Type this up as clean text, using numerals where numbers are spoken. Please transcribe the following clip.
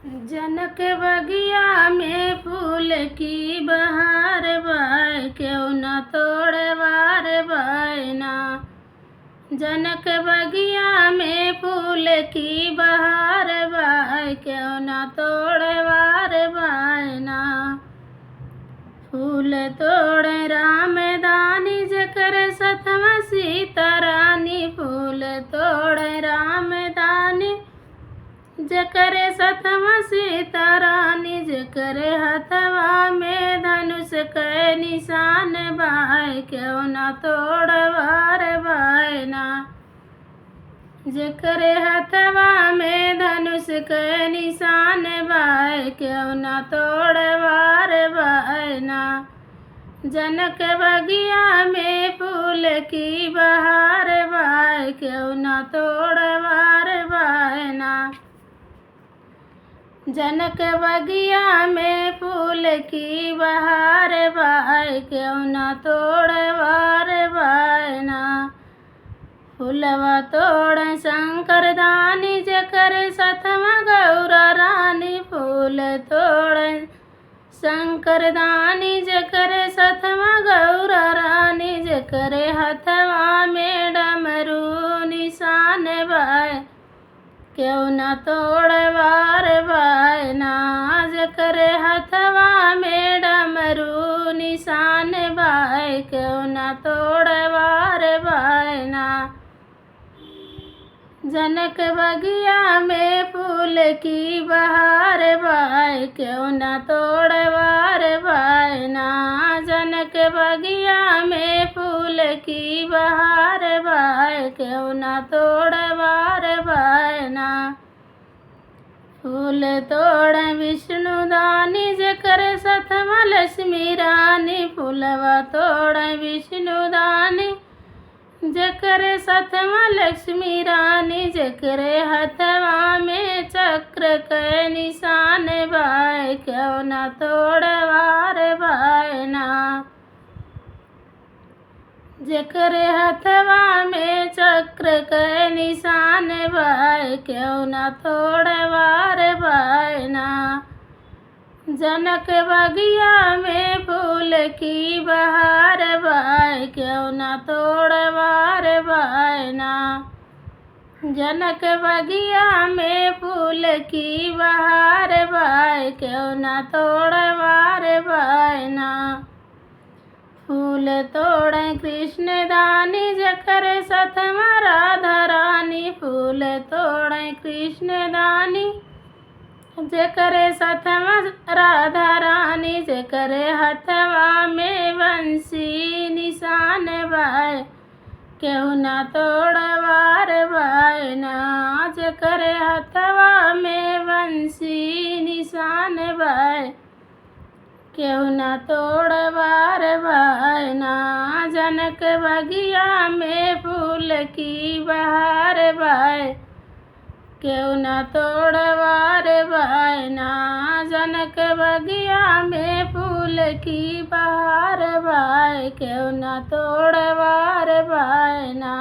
जनक बगिया में फूल की बहार बाय, क्यों न तोड़े वार बाय ना। जनक बगिया में फूल की बहार बाय, क्यों न तोड़े वार बाय ना। फूल तोड़े राम दानी जकर सतवा सीता रानी, फूल तोड़े राम दानी जकर सतवा सीता रानी, जकर हथवा में धनुष के निशान बाय, क्यों न तोड़ वार बाय ना। जकर हथवा में धनुष के निशान बाय, क्यों न तोड़ वार बाय ना। जनक बगिया में फूल की बहार बाय, क्यों न तोड़ वार बाय ना। जनक बगिया में फूल की बहार बाय, क्यों न तोड़ वार बाय ना। फूलवा तोड़ शंकर दानी जकर सतवा गौरा रानी, फूल तोड़ शंकर दानी जकर सतवा गौरा रानी, जकर हथवा में डमरू निशान बाय, क्यों न तोड़ वार बाय ना। जकर हथवा में डमरू निशान बाय, क्यों न तोड़ वार बाय ना। जनक बगिया में फूल की बहार बाय, क्यों न तोड़ वार बाय ना। जनक बगिया में फूल की बहार बाय, क्यों न तोड़ वार बाय ना। फूल तोड़ विष्णु दानी जकर सतवा लक्ष्मी रानी, फूलवा तोड़ विष्णु दानी जकर सतवा लक्ष्मी रानी, जकर हथवा में चक्र के निशान बाय, क्यों न तोड़ वार बाय ना। जकर हथवा में चक्र के निशान बाय, क्यों न तोड़ वार बाय ना। जनक बगिया में फूल की बहार बाय, क्यों न तोड़ वार बाय ना। जनक बगिया में फूल की बहार बाय, क्यों न तोड़ वार बाय ना। फूल तोड़ कृष्ण दानी जकर सतवा राधा रानी, फूल तोड़ कृष्ण दानी जकर सतवा राधा रानी, जकर हथवा में बंसी निशान बाय, क्यों न तोड़ वार बाय ना। जकर हथवा में बंसी निशान बाय, क्यों न तोड़ वार बाय ना। जनक बगिया में फूल की बहार बाय, क्यों न तोड़ वार बाय ना। जनक बगिया में फूल की बहार बाय, क्यों न तोड़ वार बाय ना।